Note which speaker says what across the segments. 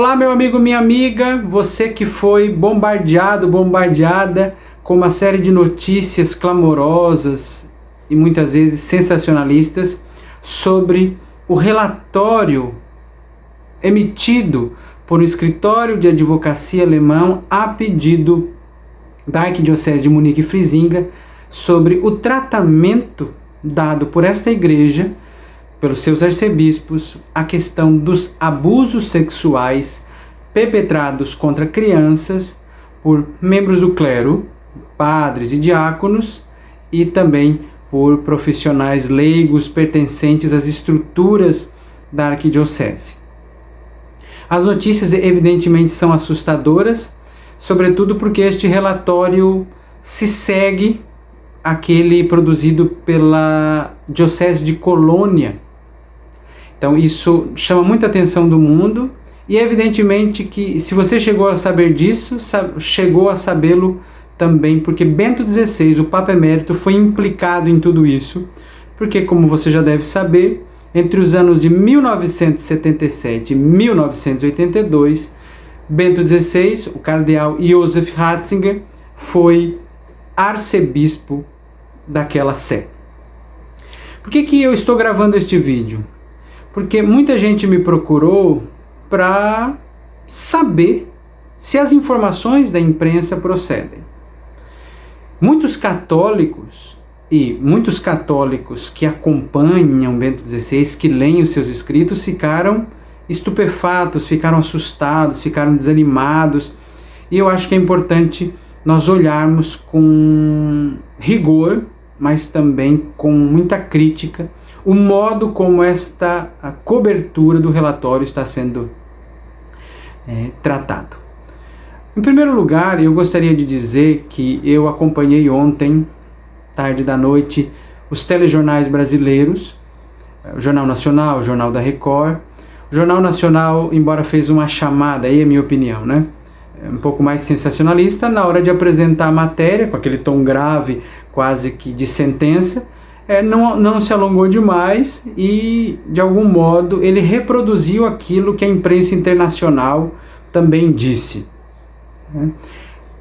Speaker 1: Olá, meu amigo, minha amiga, você que foi bombardeado, bombardeada com uma série de notícias clamorosas e muitas vezes sensacionalistas sobre o relatório emitido por um escritório de advocacia alemão a pedido da Arquidiocese de Munique e Frisinga sobre o tratamento dado por esta igreja, pelos seus arcebispos, a questão dos abusos sexuais perpetrados contra crianças por membros do clero, padres e diáconos, e também por profissionais leigos pertencentes às estruturas da arquidiocese. As notícias evidentemente são assustadoras, sobretudo porque este relatório se segue aquele produzido pela Diocese de Colônia. Então isso chama muita atenção do mundo, e evidentemente que se você chegou a saber disso, chegou a sabê-lo também porque Bento XVI, o Papa Emérito, foi implicado em tudo isso, porque, como você já deve saber, entre os anos de 1977 e 1982, Bento XVI, o cardeal Josef Ratzinger, foi arcebispo daquela sé. Por que eu estou gravando este vídeo? Porque muita gente me procurou para saber se as informações da imprensa procedem. Muitos católicos que acompanham Bento XVI, que leem os seus escritos, ficaram estupefatos, ficaram assustados, ficaram desanimados, e eu acho que é importante nós olharmos com rigor, mas também com muita crítica, o modo como esta cobertura do relatório está sendo tratado. Em primeiro lugar, eu gostaria de dizer que eu acompanhei ontem, tarde da noite, os telejornais brasileiros, o Jornal Nacional, o Jornal da Record. O Jornal Nacional, embora fez uma chamada, aí é a minha opinião, né? Um pouco mais sensacionalista, na hora de apresentar a matéria, com aquele tom grave, quase que de sentença, não se alongou demais e, de algum modo, ele reproduziu aquilo que a imprensa internacional também disse, né?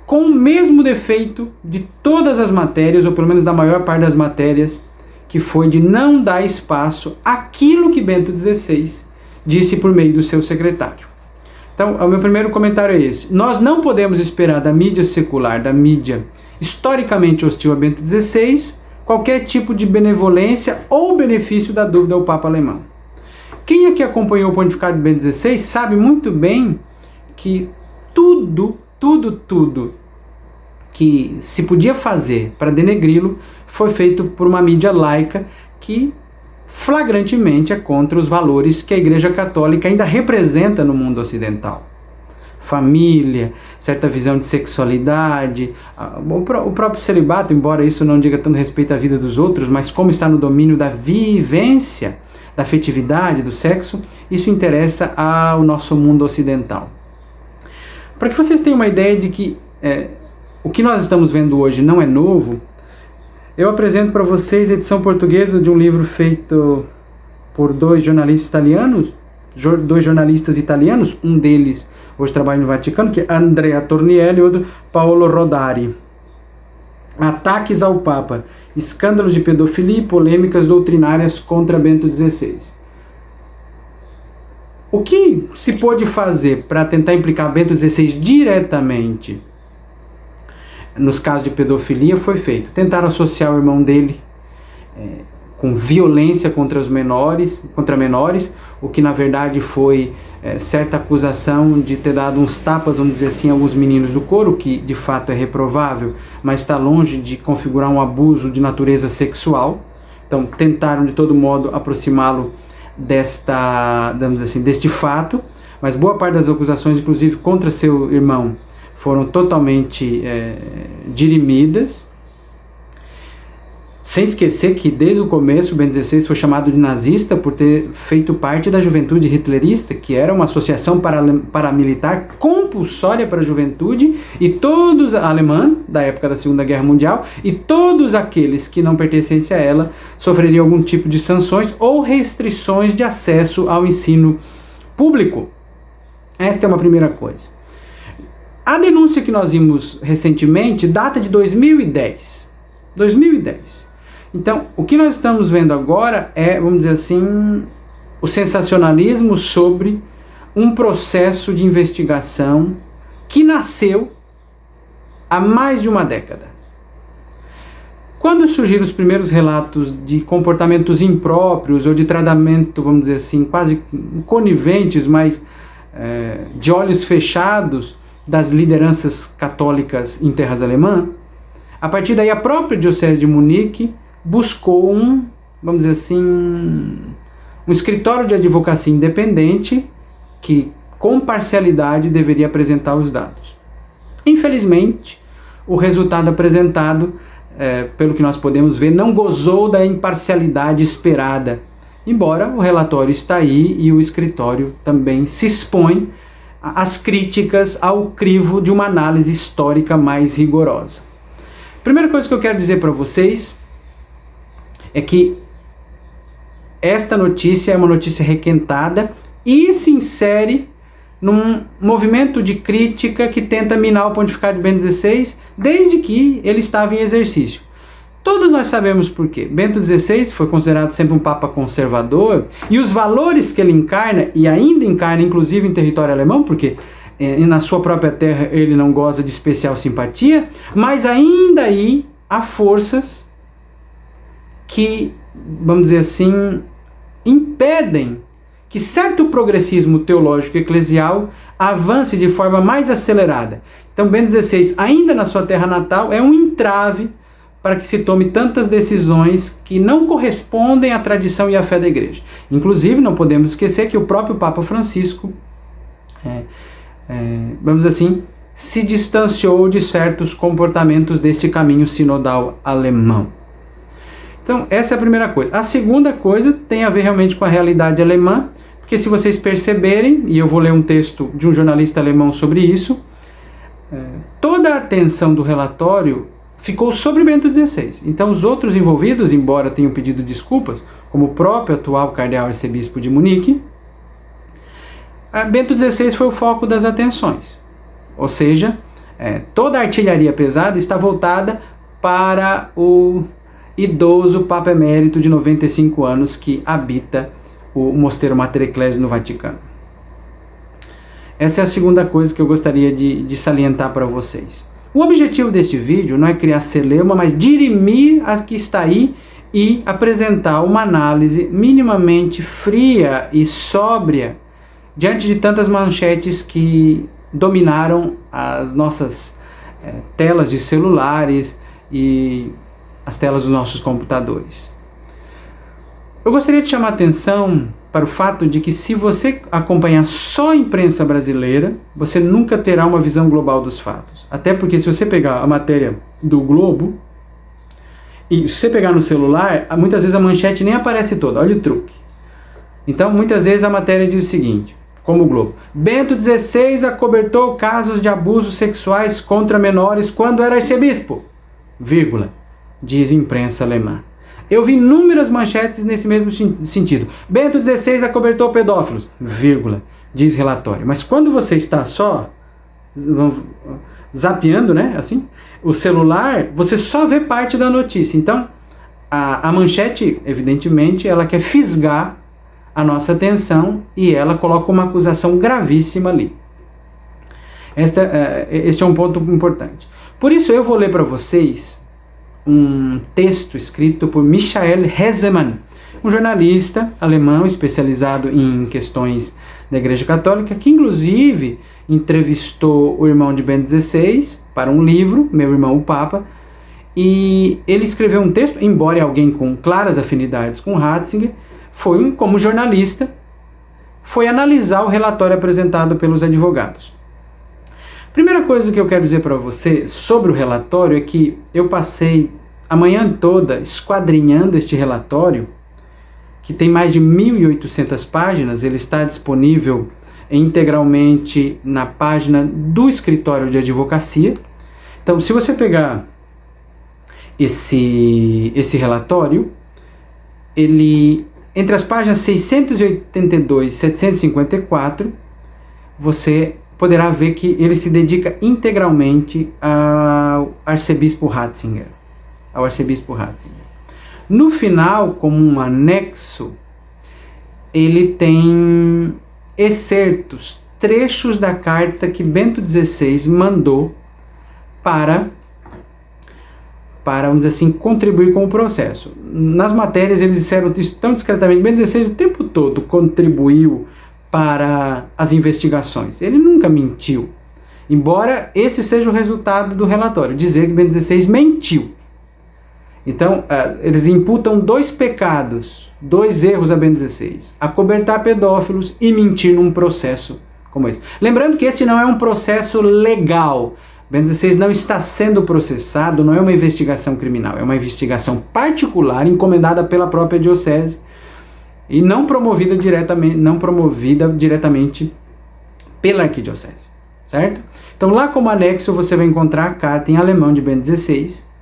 Speaker 1: Com o mesmo defeito de todas as matérias, ou pelo menos da maior parte das matérias, que foi de não dar espaço àquilo que Bento XVI disse por meio do seu secretário. Então, o meu primeiro comentário é esse. Nós não podemos esperar da mídia secular, da mídia historicamente hostil a Bento XVI, qualquer tipo de benevolência ou benefício da dúvida ao Papa alemão. Quem aqui acompanhou o pontificado de Bento XVI sabe muito bem que tudo que se podia fazer para denegri-lo foi feito por uma mídia laica que flagrantemente é contra os valores que a Igreja Católica ainda representa no mundo ocidental. Família, certa visão de sexualidade, o próprio celibato, embora isso não diga tanto respeito à vida dos outros, mas como está no domínio da vivência, da afetividade, do sexo, isso interessa ao nosso mundo ocidental. Para que vocês tenham uma ideia de que o que nós estamos vendo hoje não é novo, eu apresento para vocês a edição portuguesa de um livro feito por dois jornalistas italianos, um deles hoje trabalha no Vaticano, que é Andrea Tornielli, e outro Paolo Rodari. Ataques ao Papa, escândalos de pedofilia e polêmicas doutrinárias contra Bento XVI. O que se pôde fazer para tentar implicar Bento XVI diretamente nos casos de pedofilia foi feito. Tentaram associar o irmão dele com violência contra menores, o que na verdade foi certa acusação de ter dado uns tapas, vamos dizer assim, a alguns meninos do coro, que de fato é reprovável, mas está longe de configurar um abuso de natureza sexual. Então tentaram de todo modo aproximá-lo deste fato, mas boa parte das acusações, inclusive contra seu irmão, foram totalmente dirimidas. Sem esquecer que desde o começo Bento XVI foi chamado de nazista por ter feito parte da juventude hitlerista, que era uma associação paramilitar compulsória para a juventude e todos alemã da época da Segunda Guerra Mundial, e todos aqueles que não pertencessem a ela sofreriam algum tipo de sanções ou restrições de acesso ao ensino público. Esta é uma primeira coisa. A denúncia que nós vimos recentemente data de 2010. 2010. Então, o que nós estamos vendo agora é, vamos dizer assim, o sensacionalismo sobre um processo de investigação que nasceu há mais de uma década. Quando surgiram os primeiros relatos de comportamentos impróprios ou de tratamento, vamos dizer assim, quase coniventes, mas de olhos fechados das lideranças católicas em terras alemãs, a partir daí a própria Diocese de Munique buscou vamos dizer assim, um escritório de advocacia independente que, com parcialidade, deveria apresentar os dados. Infelizmente, o resultado apresentado, pelo que nós podemos ver, não gozou da imparcialidade esperada, embora o relatório está aí e o escritório também se expõe às críticas ao crivo de uma análise histórica mais rigorosa. Primeira coisa que eu quero dizer para vocês é que esta notícia é uma notícia requentada e se insere num movimento de crítica que tenta minar o pontificado de Bento XVI desde que ele estava em exercício. Todos nós sabemos por quê. Bento XVI foi considerado sempre um papa conservador e os valores que ele encarna, e ainda encarna inclusive em território alemão, porque na sua própria terra ele não goza de especial simpatia, mas ainda aí há forças que, vamos dizer assim, impedem que certo progressismo teológico eclesial avance de forma mais acelerada. Então Bento XVI, ainda na sua terra natal, é um entrave para que se tome tantas decisões que não correspondem à tradição e à fé da Igreja. Inclusive, não podemos esquecer que o próprio Papa Francisco, vamos dizer assim, se distanciou de certos comportamentos deste caminho sinodal alemão. Então, essa é a primeira coisa. A segunda coisa tem a ver realmente com a realidade alemã, porque se vocês perceberem, e eu vou ler um texto de um jornalista alemão sobre isso, toda a atenção do relatório ficou sobre Bento XVI. Então, os outros envolvidos, embora tenham pedido desculpas, como o próprio atual cardeal arcebispo de Munique, Bento XVI foi o foco das atenções. Ou seja, toda a artilharia pesada está voltada para o idoso Papa Emérito de 95 anos que habita o Mosteiro Mater Ecclesiae no Vaticano. Essa é a segunda coisa que eu gostaria de salientar para vocês. O objetivo deste vídeo não é criar celeuma, mas dirimir a que está aí e apresentar uma análise minimamente fria e sóbria diante de tantas manchetes que dominaram as nossas telas de celulares e as telas dos nossos computadores. Eu gostaria de chamar a atenção para o fato de que se você acompanhar só a imprensa brasileira, você nunca terá uma visão global dos fatos. Até porque se você pegar a matéria do Globo, e se você pegar no celular, muitas vezes a manchete nem aparece toda, olha o truque. Então, muitas vezes a matéria diz o seguinte, como o Globo: Bento XVI acobertou casos de abusos sexuais contra menores quando era arcebispo, vírgula, diz a imprensa alemã. Eu vi inúmeras manchetes nesse mesmo sentido. Bento XVI acobertou pedófilos, vírgula, diz relatório. Mas quando você está só zapeando, né, assim, o celular, você só vê parte da notícia. Então, a manchete, evidentemente, ela quer fisgar a nossa atenção e ela coloca uma acusação gravíssima ali. Este é um ponto importante. Por isso, eu vou ler para vocês um texto escrito por Michael Hesemann, um jornalista alemão especializado em questões da Igreja Católica, que inclusive entrevistou o irmão de Bento XVI para um livro, Meu Irmão o Papa, e ele escreveu um texto, embora alguém com claras afinidades com Ratzinger, como jornalista, foi analisar o relatório apresentado pelos advogados. Primeira coisa que eu quero dizer para você sobre o relatório é que eu passei a manhã toda esquadrinhando este relatório, que tem mais de 1.800 páginas. Ele está disponível integralmente na página do escritório de advocacia. Então, se você pegar esse relatório, ele, entre as páginas 682 e 754, você poderá ver que ele se dedica integralmente ao arcebispo Ratzinger. No final, como um anexo, ele tem excertos, trechos da carta que Bento XVI mandou para, vamos dizer assim, contribuir com o processo. Nas matérias eles disseram isso tão discretamente. Bento XVI o tempo todo contribuiu para as investigações. Ele nunca mentiu. Embora esse seja o resultado do relatório, dizer que Bento XVI mentiu. Então, eles imputam 2 pecados, 2 erros a Bento XVI: acobertar pedófilos e mentir num processo como esse. Lembrando que este não é um processo legal. Bento XVI não está sendo processado, não é uma investigação criminal, é uma investigação particular encomendada pela própria diocese e não promovida diretamente pela arquidiocese, certo? Então, lá como anexo, você vai encontrar a carta em alemão de Bento XVI,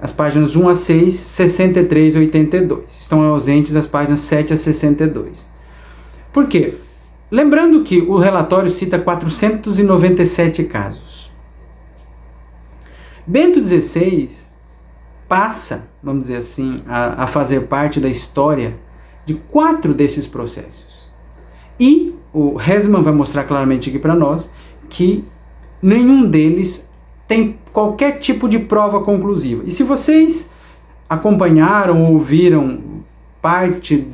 Speaker 1: as páginas 1 a 6, 63 e 82. Estão ausentes as páginas 7 a 62. Por quê? Lembrando que o relatório cita 497 casos. Bento XVI passa, vamos dizer assim, a fazer parte da história de 4 desses processos. E o Hesman vai mostrar claramente aqui para nós que nenhum deles tem qualquer tipo de prova conclusiva. E se vocês acompanharam ou ouviram parte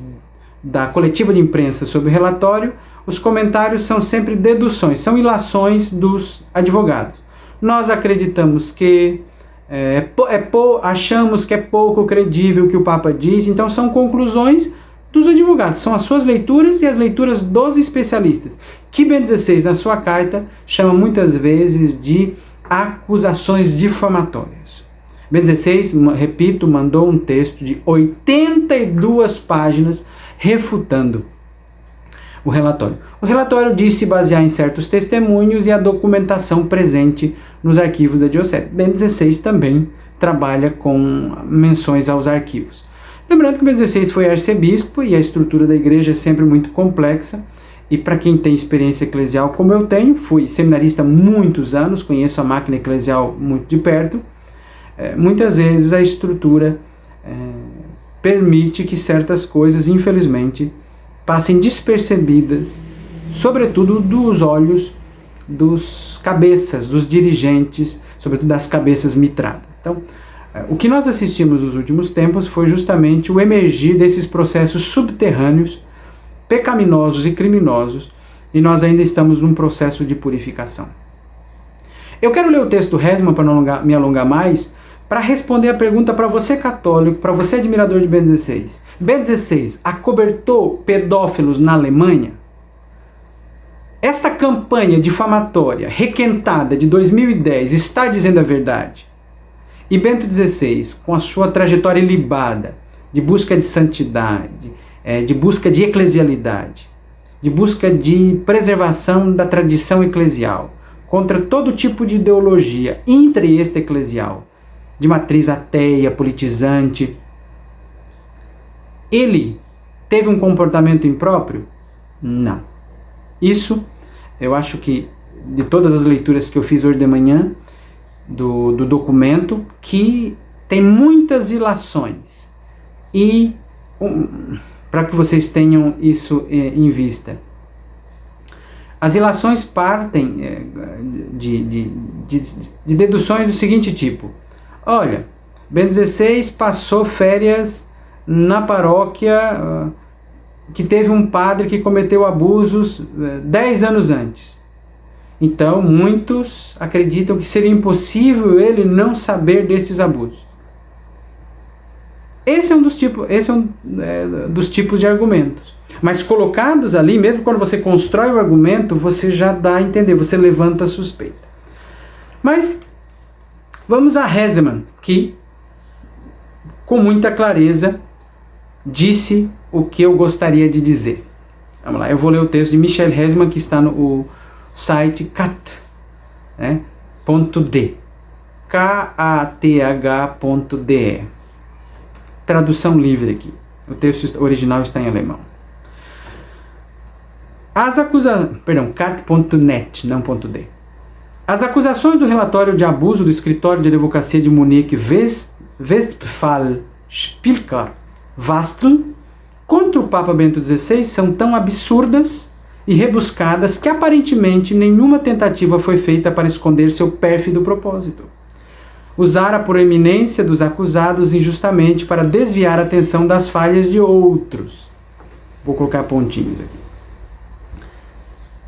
Speaker 1: da coletiva de imprensa sobre o relatório, os comentários são sempre deduções, são ilações dos advogados. Nós acreditamos que achamos que é pouco credível o que o Papa diz, então são conclusões dos advogados, são as suas leituras e as leituras dos especialistas, que Bento XVI, na sua carta, chama muitas vezes de acusações difamatórias. Bento XVI, repito, mandou um texto de 82 páginas refutando o relatório. O relatório diz se basear em certos testemunhos e a documentação presente nos arquivos da diocese. Bento XVI também trabalha com menções aos arquivos. Lembrando que Bento XVI foi arcebispo e a estrutura da igreja é sempre muito complexa. E para quem tem experiência eclesial como eu tenho, fui seminarista há muitos anos, conheço a máquina eclesial muito de perto, muitas vezes a estrutura permite que certas coisas, infelizmente, passem despercebidas, sobretudo dos olhos dos cabeças, dos dirigentes, sobretudo das cabeças mitradas. Então, o que nós assistimos nos últimos tempos foi justamente o emergir desses processos subterrâneos, pecaminosos e criminosos, e nós ainda estamos num processo de purificação. Eu quero ler o texto do Hesman para não me alongar mais, para responder a pergunta para você católico, para você admirador de Bento XVI. Bento XVI acobertou pedófilos na Alemanha? Esta campanha difamatória requentada de 2010 está dizendo a verdade? E Bento XVI, com a sua trajetória ilibada de busca de santidade, de busca de eclesialidade, de busca de preservação da tradição eclesial, contra todo tipo de ideologia intra e extra-eclesial, de matriz ateia, politizante, ele teve um comportamento impróprio? Não. Isso, eu acho que, de todas as leituras que eu fiz hoje de manhã, do documento, que tem muitas ilações. E, para que vocês tenham isso em vista, as ilações partem de deduções do seguinte tipo: olha, Bento XVI passou férias na paróquia que teve um padre que cometeu abusos 10 anos antes. Então, muitos acreditam que seria impossível ele não saber desses abusos. Esse é um dos tipos de argumentos. Mas colocados ali, mesmo quando você constrói o argumento, você já dá a entender, você levanta a suspeita. Mas vamos a Hesman, que com muita clareza disse o que eu gostaria de dizer. Vamos lá, eu vou ler o texto de Michel Hesman, que está no site cat.d, kath.de. Tradução livre aqui. O texto original está em alemão. cat.net, não .de. As acusações do relatório de abuso do escritório de advocacia de Munique Westphal-Spilker-Wastl contra o Papa Bento XVI são tão absurdas e rebuscadas que aparentemente nenhuma tentativa foi feita para esconder seu pérfido propósito. Usar a proeminência dos acusados injustamente para desviar a atenção das falhas de outros. Vou colocar pontinhos aqui.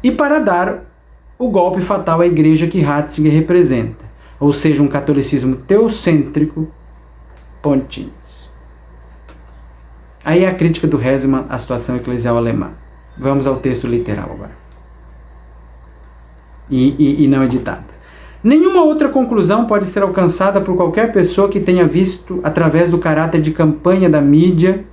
Speaker 1: E para dar o golpe fatal à igreja que Ratzinger representa, ou seja, um catolicismo teocêntrico, pontinhos. Aí é a crítica do Hesselmann à situação eclesial alemã. Vamos ao texto literal agora. E não editado. Nenhuma outra conclusão pode ser alcançada por qualquer pessoa que tenha visto, através do caráter de campanha da mídia,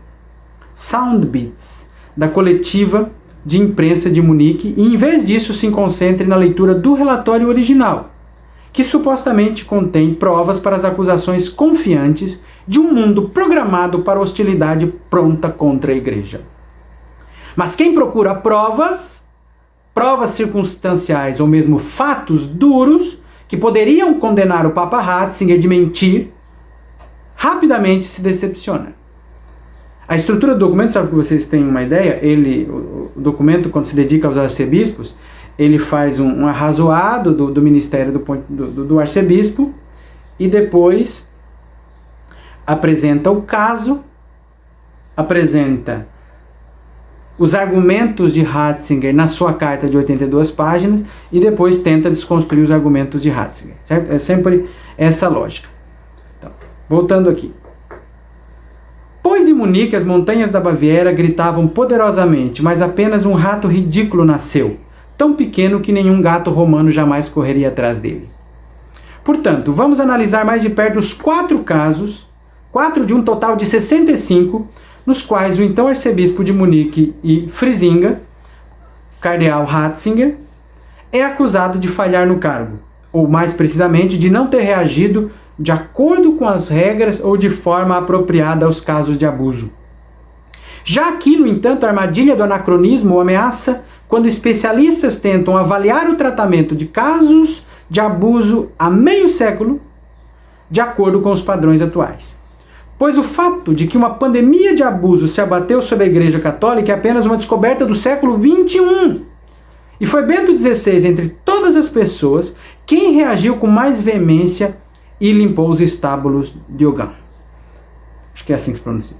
Speaker 1: soundbits da coletiva de imprensa de Munique, e em vez disso se concentre na leitura do relatório original, que supostamente contém provas para as acusações confiantes de um mundo programado para hostilidade pronta contra a igreja. Mas quem procura provas circunstanciais ou mesmo fatos duros que poderiam condenar o Papa Ratzinger de mentir, rapidamente se decepciona. A estrutura do documento, sabe que vocês têm uma ideia? O documento, quando se dedica aos arcebispos, ele faz um arrazoado do ministério do arcebispo e depois apresenta o caso, apresenta os argumentos de Ratzinger na sua carta de 82 páginas e depois tenta desconstruir os argumentos de Ratzinger, certo? É sempre essa lógica. Então, voltando aqui. Pois em Munique as montanhas da Baviera gritavam poderosamente, mas apenas um rato ridículo nasceu, tão pequeno que nenhum gato romano jamais correria atrás dele. Portanto, vamos analisar mais de perto os 4 casos, 4 de um total de 65, nos quais o então arcebispo de Munique e Frisinga, cardeal Ratzinger, é acusado de falhar no cargo, ou mais precisamente de não ter reagido de acordo com as regras ou de forma apropriada aos casos de abuso. Já aqui, no entanto, a armadilha do anacronismo ameaça quando especialistas tentam avaliar o tratamento de casos de abuso há meio século de acordo com os padrões atuais. Pois o fato de que uma pandemia de abuso se abateu sobre a Igreja Católica é apenas uma descoberta do século XXI. E foi Bento XVI, entre todas as pessoas, quem reagiu com mais veemência e limpou os estábulos de Hogan. Acho que é assim que se pronuncia.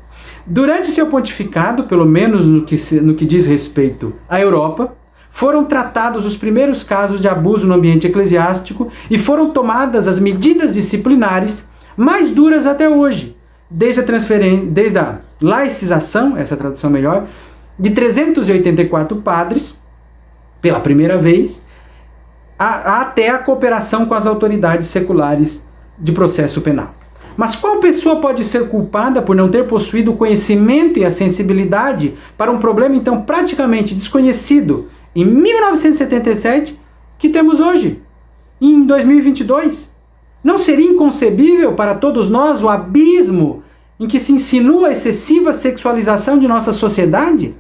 Speaker 1: Durante seu pontificado, pelo menos no que diz respeito à Europa, foram tratados os primeiros casos de abuso no ambiente eclesiástico e foram tomadas as medidas disciplinares mais duras até hoje, desde a laicização, essa tradução melhor, de 384 padres, pela primeira vez, até a cooperação com as autoridades seculares de processo penal. Mas qual pessoa pode ser culpada por não ter possuído o conhecimento e a sensibilidade para um problema então praticamente desconhecido em 1977 que temos hoje, em 2022? Não seria inconcebível para todos nós o abismo em que se insinua a excessiva sexualização de nossa sociedade?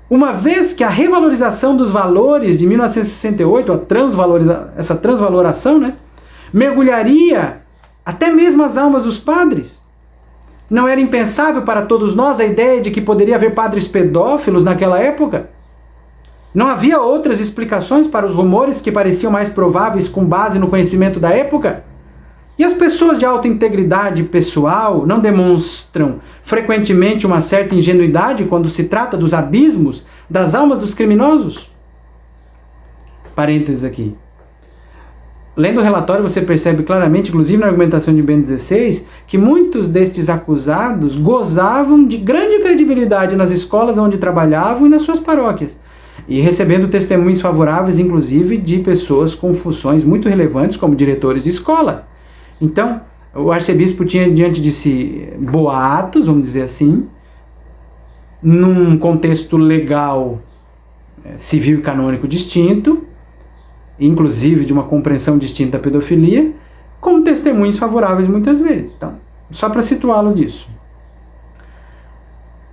Speaker 1: Uma vez que a revalorização dos valores de 1968, essa transvaloração, né, mergulharia até mesmo as almas dos padres. Não era impensável para todos nós a ideia de que poderia haver padres pedófilos naquela época? Não havia outras explicações para os rumores que pareciam mais prováveis com base no conhecimento da época? E as pessoas de alta integridade pessoal não demonstram frequentemente uma certa ingenuidade quando se trata dos abismos das almas dos criminosos? Parênteses aqui. Lendo o relatório você percebe claramente, inclusive na argumentação de Bento XVI, que muitos destes acusados gozavam de grande credibilidade nas escolas onde trabalhavam e nas suas paróquias, e recebendo testemunhos favoráveis, inclusive, de pessoas com funções muito relevantes como diretores de escola. Então, o arcebispo tinha diante de si boatos, vamos dizer assim, num contexto legal, civil e canônico distinto, inclusive de uma compreensão distinta da pedofilia, com testemunhos favoráveis muitas vezes. Então, só para situá-lo disso.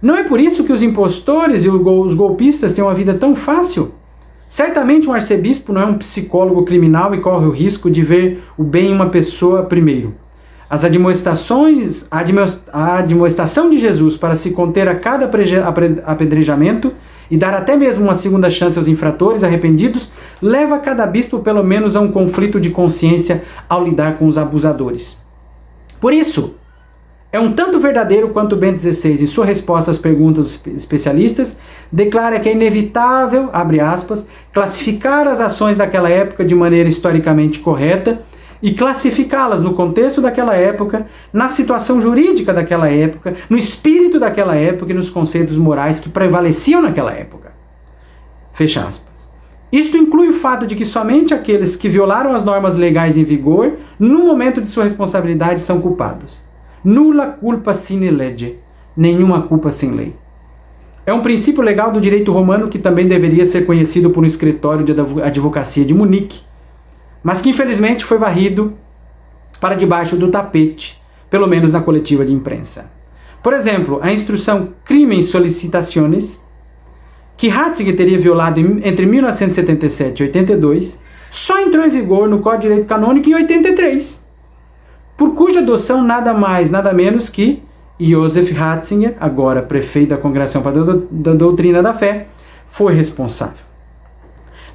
Speaker 1: Não é por isso que os impostores e os golpistas têm uma vida tão fácil? Certamente um arcebispo não é um psicólogo criminal e corre o risco de ver o bem em uma pessoa primeiro. A admoestação de Jesus para se conter a cada apedrejamento e dar até mesmo uma segunda chance aos infratores arrependidos leva cada bispo pelo menos a um conflito de consciência ao lidar com os abusadores. Por isso, é um tanto verdadeiro quanto Bento XVI, em sua resposta às perguntas dos especialistas, declara que é inevitável, abre aspas, classificar as ações daquela época de maneira historicamente correta e classificá-las no contexto daquela época, na situação jurídica daquela época, no espírito daquela época e nos conceitos morais que prevaleciam naquela época. Fecha aspas. Isto inclui o fato de que somente aqueles que violaram as normas legais em vigor, no momento de sua responsabilidade, são culpados. Nulla culpa sine lege. Nenhuma culpa sem lei. É um princípio legal do direito romano que também deveria ser conhecido por um escritório de advocacia de Munique, mas que infelizmente foi varrido para debaixo do tapete, pelo menos na coletiva de imprensa. Por exemplo, a instrução Crimen Solicitationes, que Ratzinger teria violado entre 1977 e 82, só entrou em vigor no Código de Direito Canônico em 83, por cuja adoção nada mais, nada menos que Joseph Ratzinger, agora prefeito da Congregação para a Doutrina da Fé, foi responsável.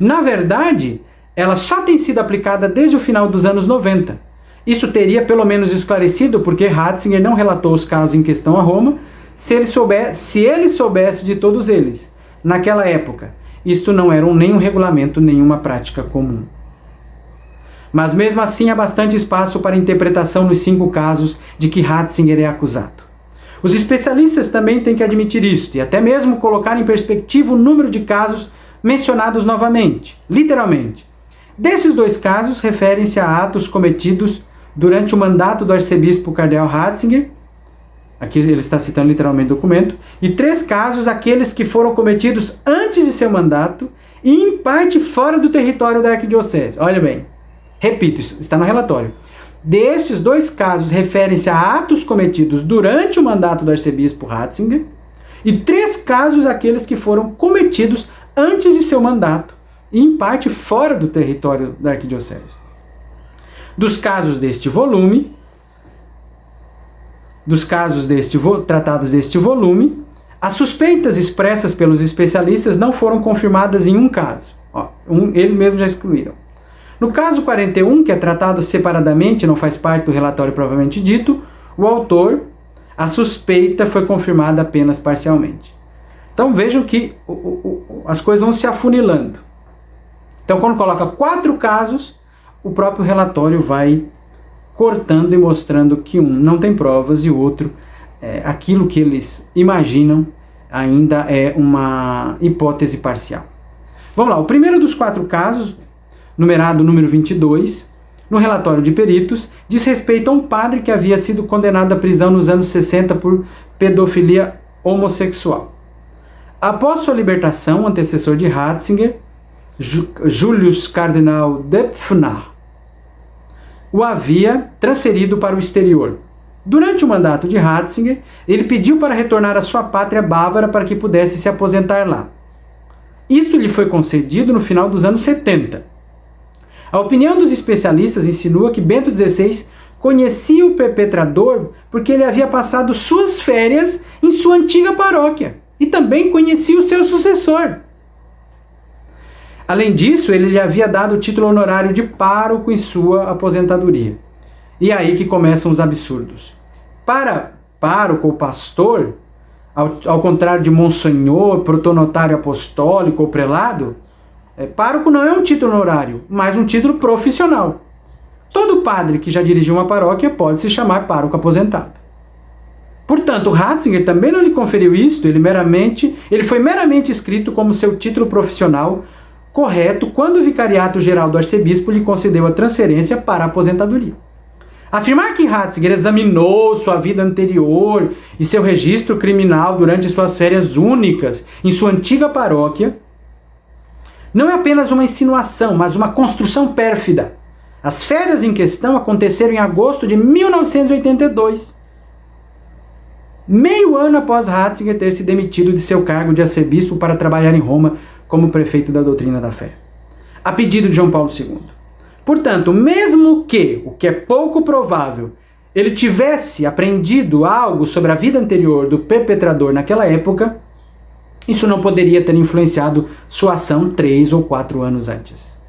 Speaker 1: Na verdade, ela só tem sido aplicada desde o final dos anos 90. Isso teria pelo menos esclarecido porque Ratzinger não relatou os casos em questão a Roma, se ele soubesse de todos eles. Naquela época, isto não era nem um regulamento, nem uma prática comum. Mas mesmo assim há bastante espaço para interpretação nos 5 casos de que Ratzinger é acusado. Os especialistas também têm que admitir isto e até mesmo colocar em perspectiva o número de casos mencionados novamente, literalmente. Desses 2 casos referem-se a atos cometidos durante o mandato do arcebispo cardeal Ratzinger, aqui ele está citando literalmente o documento, e 3 casos aqueles que foram cometidos antes de seu mandato e em parte fora do território da arquidiocese. Olha bem, repito, isso está no relatório. Destes 2 casos referem-se a atos cometidos durante o mandato do arcebispo Ratzinger e 3 casos aqueles que foram cometidos antes de seu mandato e em parte fora do território da arquidiocese. Dos casos tratados deste volume, as suspeitas expressas pelos especialistas não foram confirmadas em um caso. Eles mesmos já excluíram. No caso 41, que é tratado separadamente, não faz parte do relatório propriamente dito, o autor, a suspeita foi confirmada apenas parcialmente. Então vejam que as coisas vão se afunilando. Então quando coloca 4 casos, o próprio relatório vai cortando e mostrando que um não tem provas e o outro, aquilo que eles imaginam, ainda é uma hipótese parcial. Vamos lá, o primeiro dos 4 casos, numerado número 22, no relatório de peritos, diz respeito a um padre que havia sido condenado à prisão nos anos 60 por pedofilia homossexual. Após sua libertação, o antecessor de Ratzinger, Julius Cardenal Depfner, o havia transferido para o exterior. Durante o mandato de Ratzinger, ele pediu para retornar à sua pátria bávara para que pudesse se aposentar lá. Isso lhe foi concedido no final dos anos 70. A opinião dos especialistas insinua que Bento XVI conhecia o perpetrador porque ele havia passado suas férias em sua antiga paróquia e também conhecia o seu sucessor. Além disso, ele lhe havia dado o título honorário de pároco em sua aposentadoria. E é aí que começam os absurdos. Para pároco ou pastor, ao contrário de monsenhor, protonotário apostólico ou prelado, pároco não é um título honorário, mas um título profissional. Todo padre que já dirigiu uma paróquia pode se chamar pároco aposentado. Portanto, Ratzinger também não lhe conferiu isto, ele foi meramente escrito como seu título profissional correto quando o vicariato geral do arcebispo lhe concedeu a transferência para a aposentadoria. Afirmar que Ratzinger examinou sua vida anterior e seu registro criminal durante suas férias únicas em sua antiga paróquia não é apenas uma insinuação, mas uma construção pérfida. As férias em questão aconteceram em agosto de 1982. meio ano após Ratzinger ter se demitido de seu cargo de arcebispo para trabalhar em Roma como prefeito da doutrina da fé, a pedido de João Paulo II. Portanto, mesmo que, o que é pouco provável, ele tivesse aprendido algo sobre a vida anterior do perpetrador naquela época, isso não poderia ter influenciado sua ação 3 ou 4 anos antes.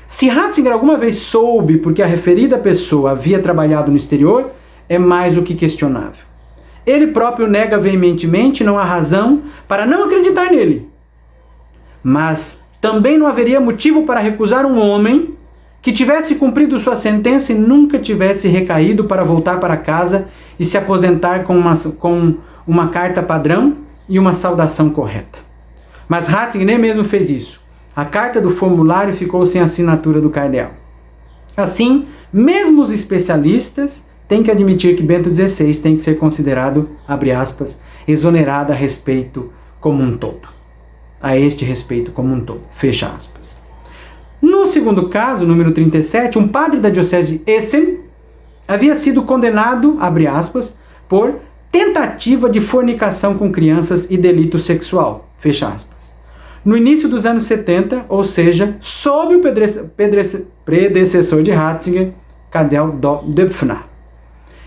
Speaker 1: Se Ratzinger alguma vez soube porque a referida pessoa havia trabalhado no exterior, é mais do que questionável. Ele próprio nega veementemente, não há razão para não acreditar nele. Mas também não haveria motivo para recusar um homem que tivesse cumprido sua sentença e nunca tivesse recaído para voltar para casa e se aposentar com uma carta padrão e uma saudação correta. Mas Ratzinger nem mesmo fez isso. A carta do formulário ficou sem assinatura do cardeal. Assim, mesmo os especialistas têm que admitir que Bento XVI tem que ser considerado, abre aspas, exonerado a respeito como um todo. A este respeito como um todo, fecha aspas. No segundo caso, número 37, um padre da diocese de Essen havia sido condenado, abre aspas, por tentativa de fornicação com crianças e delito sexual, fecha aspas. No início dos anos 70, ou seja, sob o predecessor de Ratzinger, cardeal Döpfner.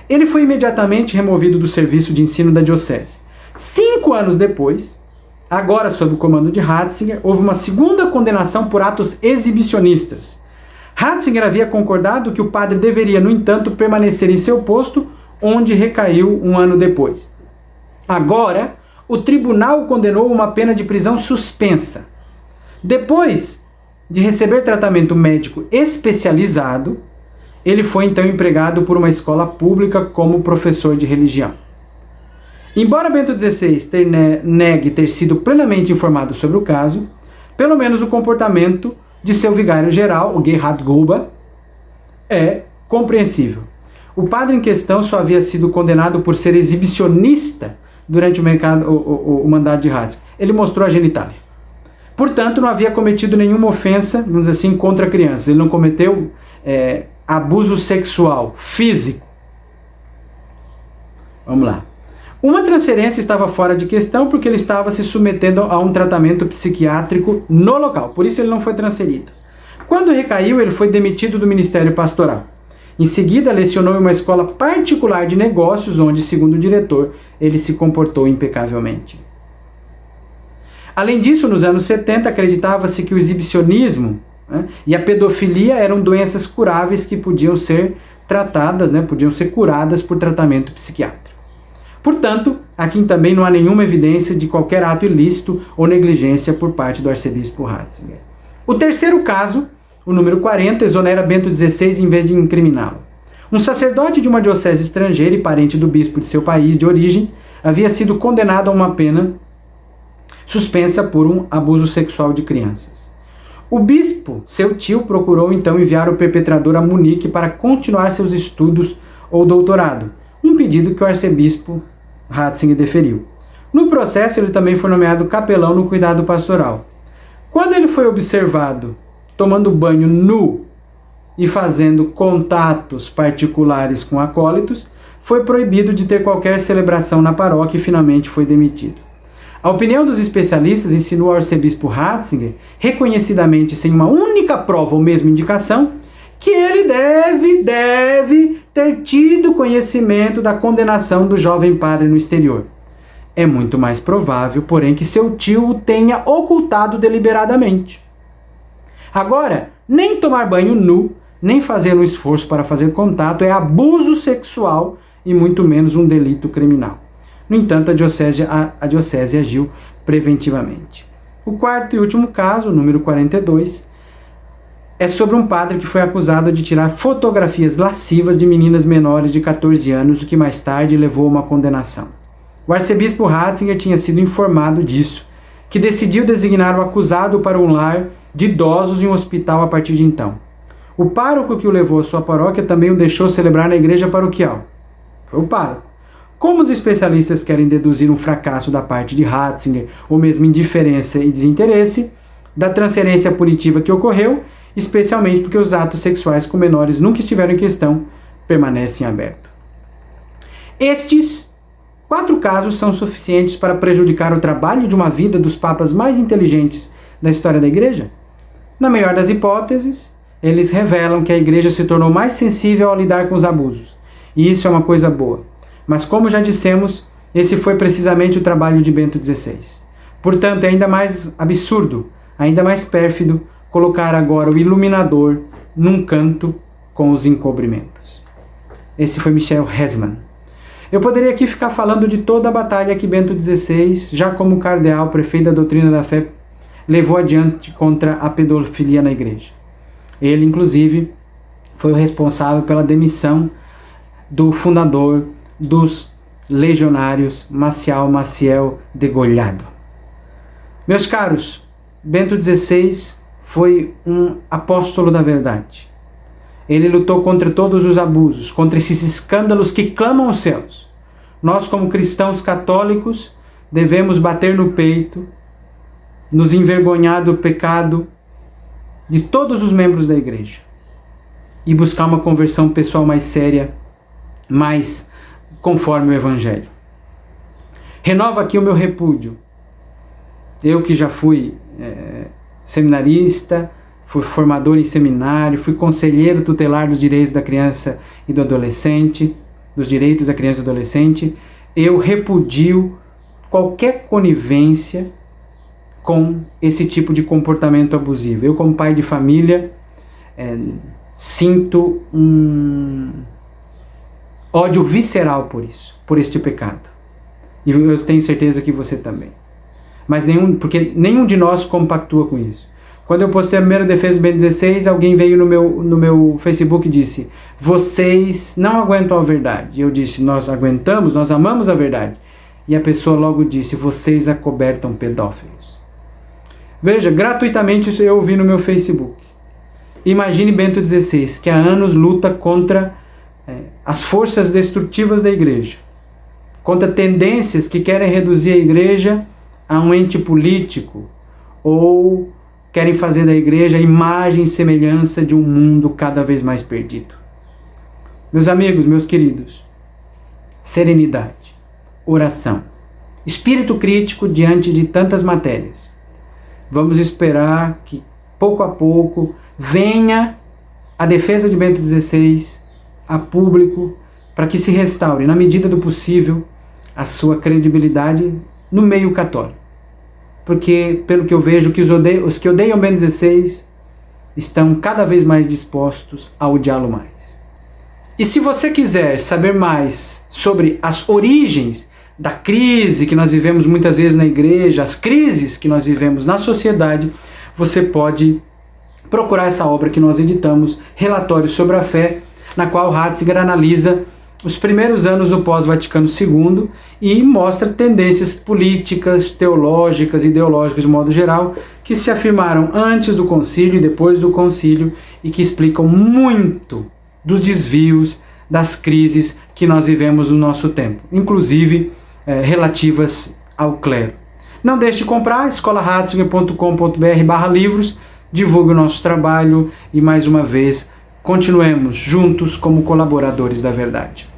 Speaker 1: Ele foi imediatamente removido do serviço de ensino da diocese. 5 anos depois, agora sob o comando de Ratzinger, houve uma segunda condenação por atos exibicionistas. Ratzinger havia concordado que o padre deveria, no entanto, permanecer em seu posto, onde recaiu 1 ano depois. Agora, o tribunal o condenou a uma pena de prisão suspensa. Depois de receber tratamento médico especializado, ele foi então empregado por uma escola pública como professor de religião. Embora Bento XVI negue ter sido plenamente informado sobre o caso, pelo menos o comportamento de seu vigário-geral, o Gerhard Gruber, é compreensível. O padre em questão só havia sido condenado por ser exibicionista durante o mandato de Ratzinger. Ele mostrou a genitália. Portanto, não havia cometido nenhuma ofensa, vamos dizer assim, contra crianças. Ele não cometeu abuso sexual, físico. Vamos lá. Uma transferência estava fora de questão porque ele estava se submetendo a um tratamento psiquiátrico no local. Por isso ele não foi transferido. Quando recaiu, ele foi demitido do ministério pastoral. Em seguida, lecionou em uma escola particular de negócios, onde, segundo o diretor, ele se comportou impecavelmente. Além disso, nos anos 70, acreditava-se que o exibicionismo e a pedofilia eram doenças curáveis que podiam ser tratadas, podiam ser curadas por tratamento psiquiátrico. Portanto, aqui também não há nenhuma evidência de qualquer ato ilícito ou negligência por parte do arcebispo Ratzinger. O terceiro caso, o número 40, exonera Bento XVI em vez de incriminá-lo. Um sacerdote de uma diocese estrangeira e parente do bispo de seu país de origem havia sido condenado a uma pena suspensa por um abuso sexual de crianças. O bispo, seu tio, procurou então enviar o perpetrador a Munique para continuar seus estudos ou doutorado, um pedido que o arcebispo Ratzinger deferiu. No processo, ele também foi nomeado capelão no cuidado pastoral. Quando ele foi observado tomando banho nu e fazendo contatos particulares com acólitos, foi proibido de ter qualquer celebração na paróquia e finalmente foi demitido. A opinião dos especialistas ensinou ao arcebispo Ratzinger, reconhecidamente sem uma única prova ou mesmo indicação, que ele deve ter tido conhecimento da condenação do jovem padre no exterior. É muito mais provável, porém, que seu tio o tenha ocultado deliberadamente. Agora, nem tomar banho nu, nem fazer um esforço para fazer contato é abuso sexual e muito menos um delito criminal. No entanto, a diocese agiu preventivamente. O quarto e último caso, número 42, é sobre um padre que foi acusado de tirar fotografias lascivas de meninas menores de 14 anos, o que mais tarde levou a uma condenação. O arcebispo Ratzinger tinha sido informado disso, que decidiu designar o acusado para um lar de idosos em um hospital a partir de então. O pároco que o levou à sua paróquia também o deixou celebrar na igreja paroquial. Foi o pároco. Como os especialistas querem deduzir um fracasso da parte de Ratzinger, ou mesmo indiferença e desinteresse, da transferência punitiva que ocorreu, especialmente porque os atos sexuais com menores nunca estiveram em questão, permanecem abertos. Estes 4 casos são suficientes para prejudicar o trabalho de uma vida dos papas mais inteligentes da história da Igreja? Na melhor das hipóteses, eles revelam que a Igreja se tornou mais sensível ao lidar com os abusos. E isso é uma coisa boa. Mas como já dissemos, esse foi precisamente o trabalho de Bento XVI. Portanto, é ainda mais absurdo, ainda mais pérfido, colocar agora o iluminador num canto com os encobrimentos. Esse foi Michel Hesman. Eu poderia aqui ficar falando de toda a batalha que Bento XVI, já como cardeal, prefeito da doutrina da fé, levou adiante contra a pedofilia na Igreja. Ele, inclusive, foi o responsável pela demissão do fundador dos legionários, Marcial Maciel Degollado. Meus caros, Bento XVI foi um apóstolo da verdade. Ele lutou contra todos os abusos, contra esses escândalos que clamam aos céus. Nós, como cristãos católicos, devemos bater no peito, nos envergonhar do pecado de todos os membros da Igreja e buscar uma conversão pessoal mais séria, mais conforme o Evangelho. Renovo aqui o meu repúdio. Eu que já fui seminarista, fui formador em seminário, fui conselheiro tutelar dos direitos da criança e do adolescente, dos direitos da criança e do adolescente, eu repudio qualquer conivência com esse tipo de comportamento abusivo. Eu, como pai de família, sinto um ódio visceral por isso, por este pecado. E eu tenho certeza que você também. Mas porque nenhum de nós compactua com isso. Quando eu postei a primeira defesa do Bento XVI, alguém veio no meu Facebook e disse: vocês não aguentam a verdade. Eu disse: nós aguentamos, nós amamos a verdade. E a pessoa logo disse: vocês acobertam pedófilos. Veja, gratuitamente isso eu ouvi no meu Facebook. Imagine Bento XVI, que há anos luta contra as forças destrutivas da Igreja, contra tendências que querem reduzir a Igreja a um ente político, ou querem fazer da Igreja a imagem e semelhança de um mundo cada vez mais perdido. Meus amigos, meus queridos, serenidade, oração, espírito crítico diante de tantas matérias. Vamos esperar que, pouco a pouco, venha a defesa de Bento XVI a público para que se restaure, na medida do possível, a sua credibilidade no meio católico. Porque, pelo que eu vejo, os que odeiam Bento XVI estão cada vez mais dispostos a odiá-lo mais. E se você quiser saber mais sobre as origens da crise que nós vivemos muitas vezes na Igreja, as crises que nós vivemos na sociedade, você pode procurar essa obra que nós editamos, Relatórios sobre a Fé, na qual Ratzinger analisa os primeiros anos do pós-Vaticano II e mostra tendências políticas, teológicas, ideológicas de modo geral, que se afirmaram antes do concílio e depois do concílio e que explicam muito dos desvios, das crises que nós vivemos no nosso tempo, inclusive relativas ao clero. Não deixe de comprar, escolaratzinger.com.br/livros, divulgue o nosso trabalho e, mais uma vez, continuemos juntos como colaboradores da verdade.